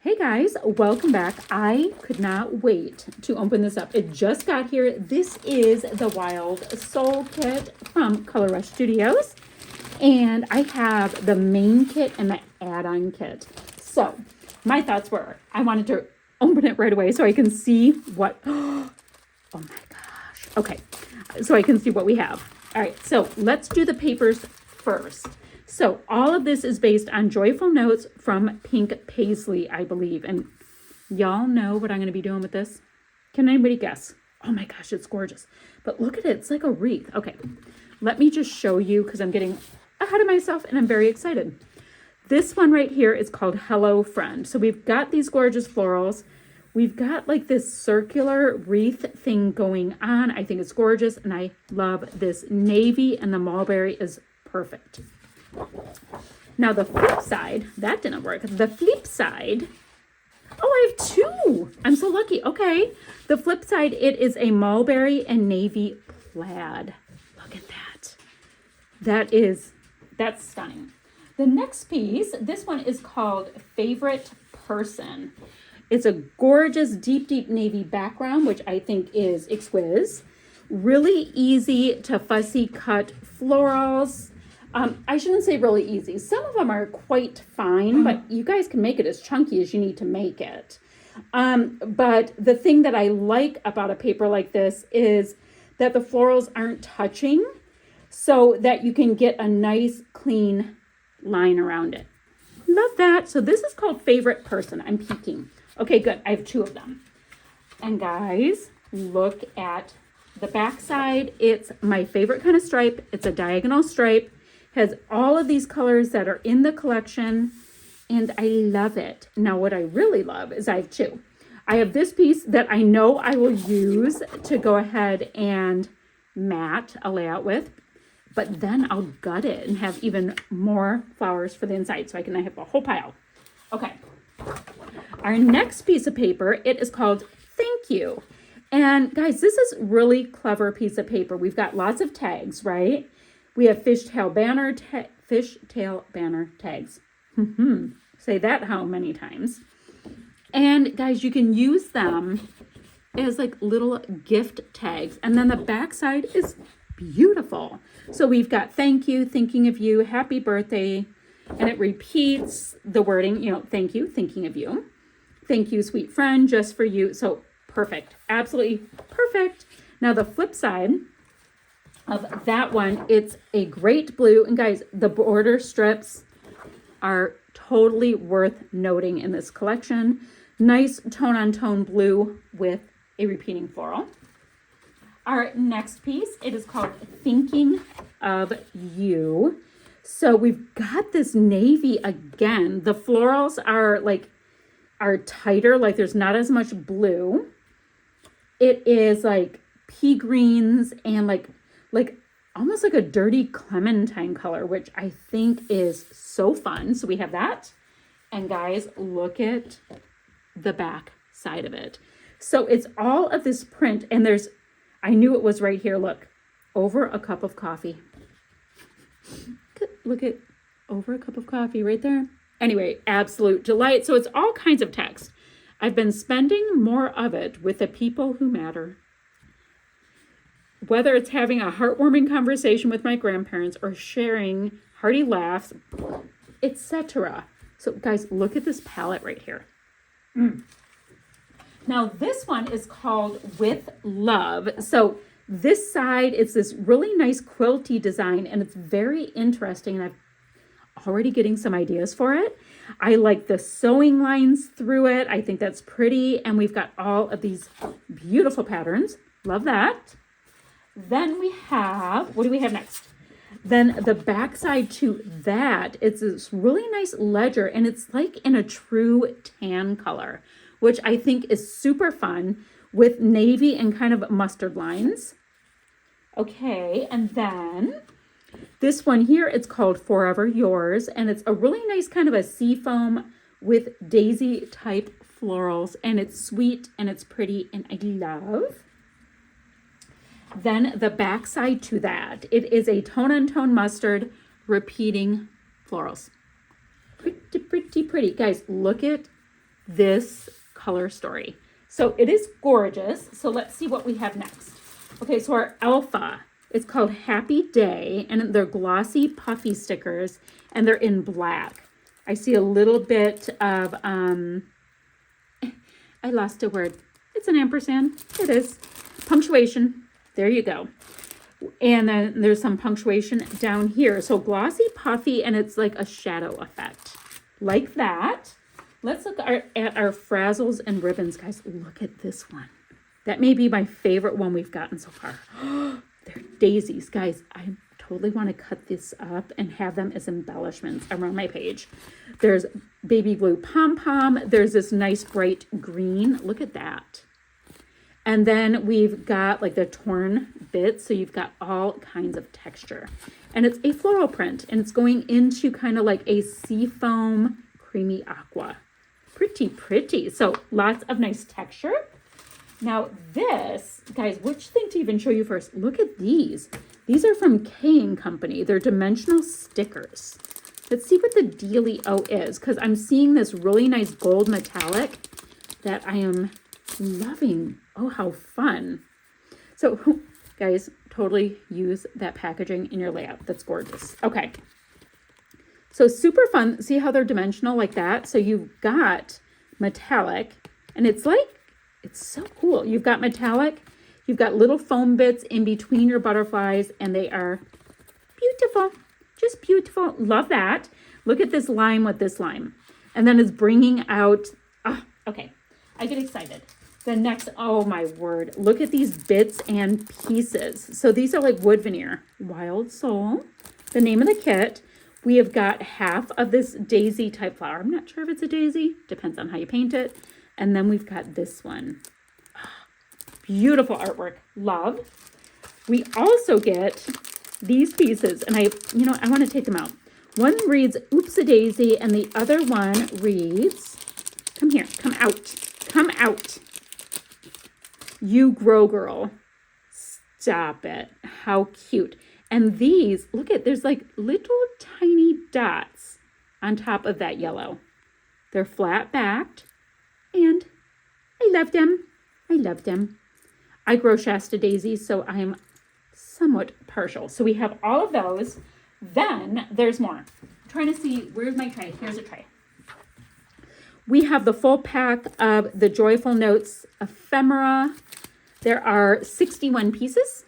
Hey guys, welcome back. I could not wait to open this up. It just got here. This is the Wild Soul kit from Color Rush Studios. And I have the main kit and the add-on kit. So my thoughts were, I wanted to open it right away so I can see what, oh my gosh. Okay, so I can see what we have. All right, so let's do the papers first. So all of this is based on Joyful Notes from Pink Paisley, I believe. And y'all know what I'm going to be doing with this? Can anybody guess? Oh my gosh, it's gorgeous. But look at it. It's like a wreath. Okay, let me just show you because I'm getting ahead of myself and I'm very excited. This one right here is called Hello Friend. So we've got these gorgeous florals. We've got like this circular wreath thing going on. I think it's gorgeous. And I love this navy, and the mulberry is perfect. Now the flip side, that didn't work. The flip side, oh, I have two. I'm so lucky. Okay. The flip side, it is a mulberry and navy plaid. Look at that. That's stunning. The next piece, this one is called Favorite Person. It's a gorgeous deep navy background, which I think is exquisite. Really easy to fussy cut florals. I shouldn't say really easy. Some of them are quite fine, but you guys can make it as chunky as you need to make it. But the thing that I like about a paper like this is that the florals aren't touching, so that you can get a nice clean line around it. Love that. So this is called Favorite Person. I'm peeking. Okay, good. I have two of them. And guys, look at the back side. It's my favorite kind of stripe. It's a diagonal stripe. Has all of these colors that are in the collection, and I love it. Now, what I really love is I have two. I have this piece that I know I will use to go ahead and mat a layout with, but then I'll gut it and have even more flowers for the inside, so I can have a whole pile. Okay. Our next piece of paper, it is called Thank You. And guys, this is really clever piece of paper. We've got lots of tags, right? We have fishtail banner tags. Say that how many times? And guys, you can use them as like little gift tags. And then the back side is beautiful. So we've got thank you, thinking of you, happy birthday. And it repeats the wording, thank you, thinking of you. Thank you, sweet friend, just for you. So perfect. Absolutely perfect. Now the flip side of that one, it's a great blue, and guys, the border strips are totally worth noting in this collection. Nice tone on tone blue with a repeating floral. Our next piece, it is called Thinking of You. So we've got this navy again. The florals are tighter, like there's not as much blue. It is like pea greens and like almost like a dirty clementine color, which I think is so fun. So we have that. And guys, look at the back side of it. So it's all of this print, and I knew it was right here. Look, over a cup of coffee. Look at over a cup of coffee right there. Anyway, absolute delight. So it's all kinds of text. I've been spending more of it with the people who matter. Whether it's having a heartwarming conversation with my grandparents or sharing hearty laughs, etc. So guys, look at this palette right here. Now this one is called With Love. So this side, it's this really nice quilty design, and it's very interesting, and I'm already getting some ideas for it. I like the sewing lines through it. I think that's pretty, and we've got all of these beautiful patterns. Love that. Then we have, what do we have next? Then the backside to that, it's this really nice ledger, and it's like in a true tan color, which I think is super fun with navy and kind of mustard lines. Okay, and then this one here, it's called Forever Yours, and it's a really nice kind of a seafoam with daisy type florals, and it's sweet and it's pretty, and I love. Then the backside to that, it is a tone-on-tone mustard repeating florals. Pretty. Guys, look at this color story. So it is gorgeous. So let's see what we have next. Okay, so our alpha, it's called Happy Day, and they're glossy puffy stickers, and they're in black. I see a little bit of, I lost a word. It's an ampersand. It is. Punctuation. There you go. And then there's some punctuation down here. So glossy, puffy, and it's like a shadow effect. Like that. Let's look at our frazzles and ribbons, guys. Look at this one. That may be my favorite one we've gotten so far. They're daisies. Guys, I totally want to cut this up and have them as embellishments around my page. There's baby blue pom-pom. There's this nice bright green. Look at that. And then we've got like the torn bits. So you've got all kinds of texture. And it's a floral print. And it's going into kind of like a seafoam creamy aqua. Pretty, pretty. So lots of nice texture. Now this, guys, which thing to even show you first? Look at these. These are from K & Company. They're dimensional stickers. Let's see what the dealio is, because I'm seeing this really nice gold metallic that I am loving. Oh, how fun. So, guys, totally use that packaging in your layout. That's gorgeous. Okay. So super fun. See how they're dimensional like that? So you've got metallic, and it's like, it's so cool. You've got metallic, you've got little foam bits in between your butterflies, and they are beautiful. Just beautiful. Love that. Look at this lime with this lime. And then it's bringing out, okay. I get excited. The next, oh my word. Look at these bits and pieces. So these are like wood veneer. Wild Soul, the name of the kit. We have got half of this daisy type flower. I'm not sure if it's a daisy. Depends on how you paint it. And then we've got this one. Beautiful artwork. Love. We also get these pieces. And I want to take them out. One reads Oops-a-Daisy, and the other one reads, come here, come out, come out. You grow, girl. Stop it. How cute. And these, look at, there's like little tiny dots on top of that yellow. They're flat backed, and I love them. I love them. I grow Shasta daisies, so I am somewhat partial. So we have all of those. Then there's more. I'm trying to see, where's my tray? Here's a tray. We have the full pack of the Joyful Notes ephemera. There are 61 pieces,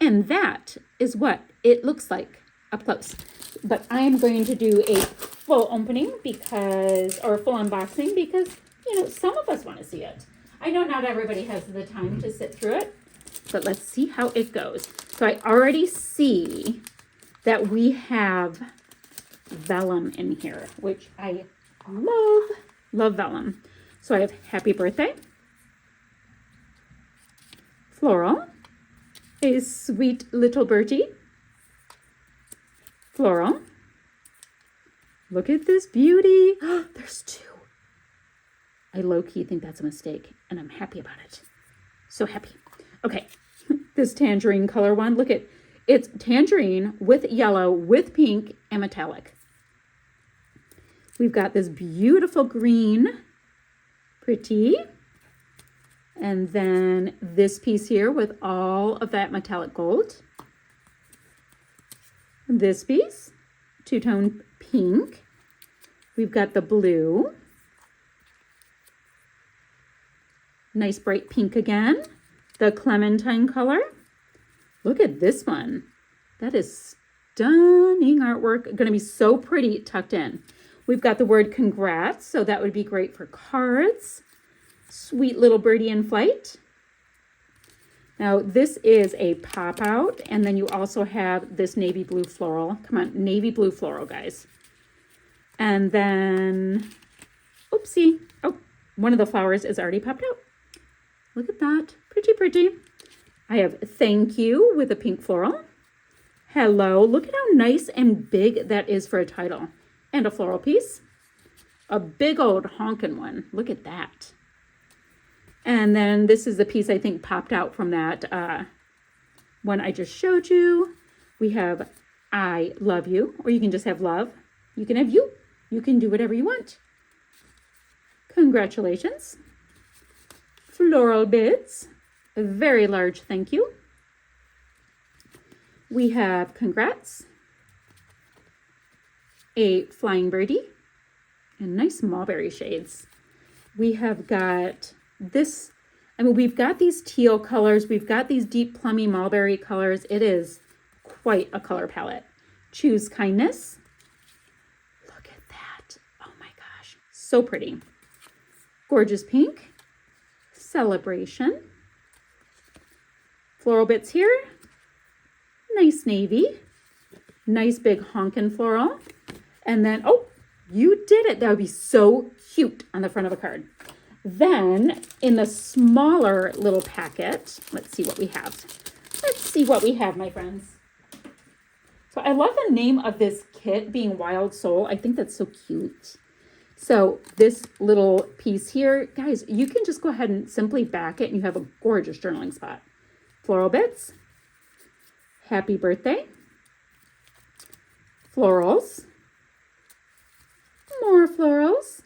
and that is what it looks like up close. But I am going to do a full opening or full unboxing because, some of us want to see it. I know not everybody has the time to sit through it, but let's see how it goes. So I already see that we have vellum in here, which I love vellum. So I have Happy Birthday, Floral, a sweet little Bertie, Floral. Look at this beauty. There's two. I low-key think that's a mistake, and I'm happy about it. So happy. Okay, this tangerine color one. Look at, it's tangerine with yellow, with pink, and metallic. We've got this beautiful green, pretty. And then this piece here with all of that metallic gold. This piece, two-tone pink. We've got the blue. Nice bright pink again. The clementine color. Look at this one. That is stunning artwork. Going to be so pretty tucked in. We've got the word congrats, so that would be great for cards. Sweet little birdie in flight. Now this is a pop out, and then you also have this navy blue floral. Come on, navy blue floral, guys. And then, oopsie. Oh, one of the flowers is already popped out. Look at that. Pretty, pretty. I have thank you with a pink floral. Hello. Look at how nice and big that is for a title. And a floral piece. A big old honkin' one. Look at that. And then this is the piece I think popped out from that one I just showed you. We have I love you, or you can just have love. You can have you. You can do whatever you want. Congratulations. Floral bits. A very large thank you. We have congrats. A flying birdie. And nice mulberry shades. We have got this. I mean, we've got these teal colors. We've got these deep plummy mulberry colors. It is quite a color palette. Choose kindness. Look at that. Oh my gosh. So pretty. Gorgeous pink. Celebration. Floral bits here. Nice navy. Nice big honkin' floral. And then, oh, you did it. That would be so cute on the front of a card. Then in the smaller little packet, let's see what we have. Let's see what we have, my friends. So I love the name of this kit being Wild Soul. I think that's so cute. So this little piece here, guys, you can just go ahead and simply back it and you have a gorgeous journaling spot. Floral bits. Happy birthday. Florals. More florals.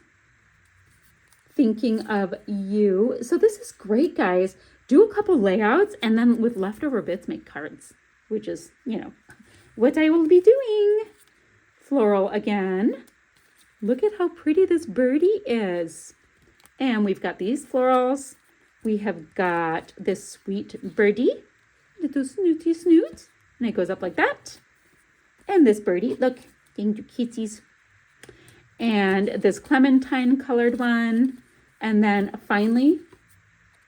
Thinking of you. So this is great, guys. Do a couple layouts and then with leftover bits make cards, which is, you know, what I will be doing. Floral again. Look at how pretty this birdie is. And we've got these florals. We have got this sweet birdie, little snooty snoot, and it goes up like that. And this birdie, look, thank you, kitties. And this clementine colored one. And then finally,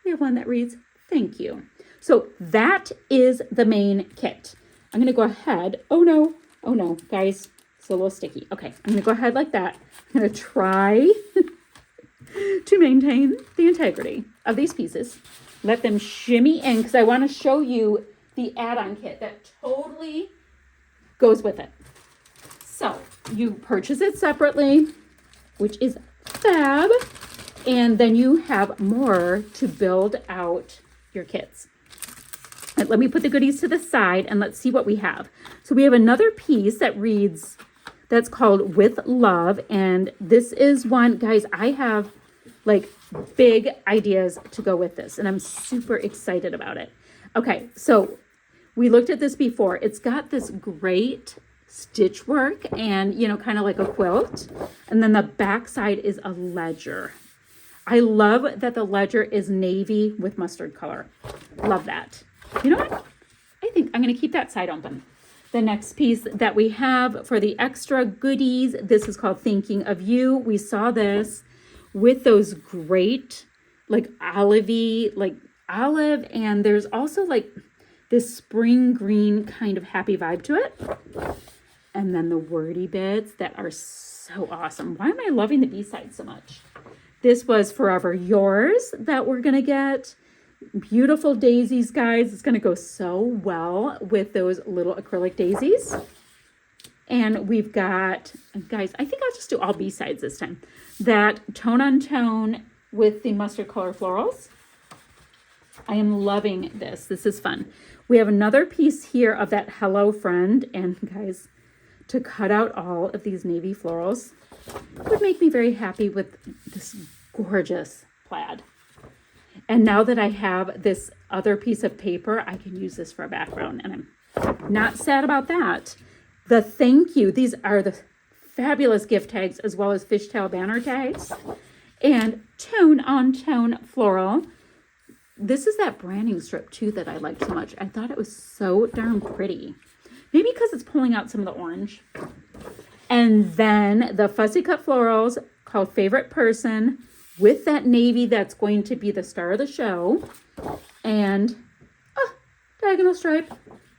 we have one that reads, thank you. So that is the main kit. I'm going to go ahead. Oh no, guys, it's a little sticky. Okay, I'm going to go ahead like that. I'm going to try to maintain the integrity of these pieces. Let them shimmy in because I want to show you the add-on kit that totally goes with it. So you purchase it separately, which is fab. And then you have more to build out your kits. And let me put the goodies to the side and let's see what we have. So we have another piece that reads, that's called With Love. And this is one, guys, I have like big ideas to go with this and I'm super excited about it. Okay, so we looked at this before. It's got this great stitch work and, you know, kind of like a quilt. And then the back side is a ledger. I love that the ledger is navy with mustard color. Love that. You know what? I think I'm going to keep that side open. The next piece that we have for the extra goodies, this is called Thinking of You. We saw this with those great, like olivey, like olive, and there's also like this spring green kind of happy vibe to it. And then the wordy bits that are so awesome. Why am I loving the B-side so much? This was Forever Yours that we're going to get. Beautiful daisies, guys. It's going to go so well with those little acrylic daisies. And we've got, guys, I think I'll just do all B-sides this time. That tone on tone with the mustard color florals. I am loving this. This is fun. We have another piece here of that Hello Friend. And guys, to cut out all of these navy florals would make me very happy with this gorgeous plaid. And now that I have this other piece of paper, I can use this for a background. And I'm not sad about that. The thank you. These are the fabulous gift tags as well as fishtail banner tags. And tone on tone floral. This is that branding strip too that I like so much. I thought it was so darn pretty. Maybe because it's pulling out some of the orange. And then the fussy cut florals called Favorite Person with that navy that's going to be the star of the show. And diagonal stripe.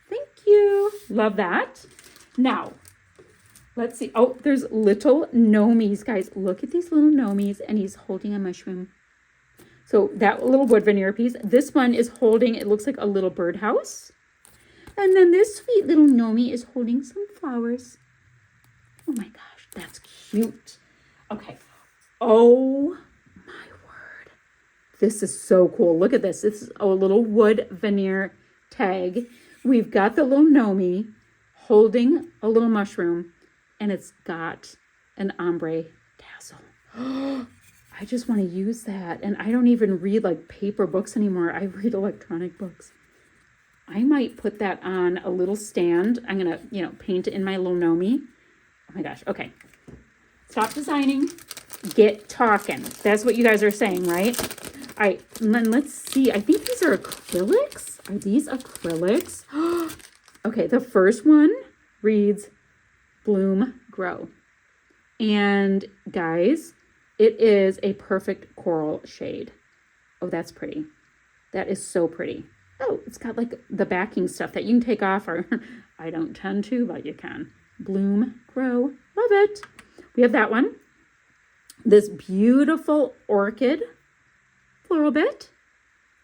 Thank you. Love that. Now, let's see. Oh, there's little gnomies, guys. Look at these little gnomies, and he's holding a mushroom. So that little wood veneer piece. This one is holding, it looks like a little birdhouse. And then this sweet little gnomie is holding some flowers. Oh my gosh, that's cute. Okay. Oh my word. This is so cool. Look at this. This is a little wood veneer tag. We've got the little gnomie holding a little mushroom, and it's got an ombre tassel. I I just want to use that. And I don't even read like paper books anymore. I read electronic books. I might put that on a little stand. I'm going to, paint it in my little Nomi. Oh my gosh. Okay. Stop designing. Get talking. That's what you guys are saying, right? All right. And then let's see. I think these are acrylics. Are these acrylics? Okay. The first one reads Bloom Grow. And guys, it is a perfect coral shade. Oh, that's pretty. That is so pretty. Oh, it's got like the backing stuff that you can take off, or I don't tend to, but you can. Bloom, grow, love it. We have that one. This beautiful orchid floral bit.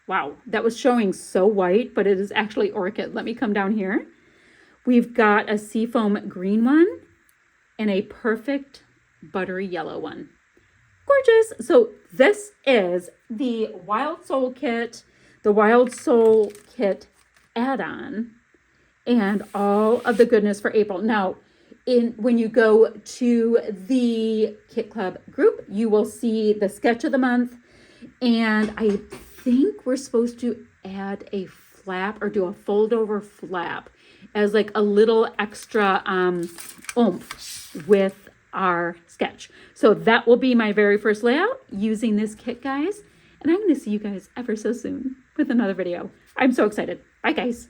Wow, that was showing so white, but it is actually orchid. Let me come down here. We've got a seafoam green one and a perfect buttery yellow one. Gorgeous. So this is the Wild Soul Kit, the Wild Soul Kit add-on, and all of the goodness for April. Now, when you go to the Kit Club group, you will see the sketch of the month, and I think we're supposed to add a flap or do a fold over flap as like a little extra oomph with our sketch. So that will be my very first layout using this kit, guys. And I'm going to see you guys ever so soon with another video. I'm so excited. Bye, guys.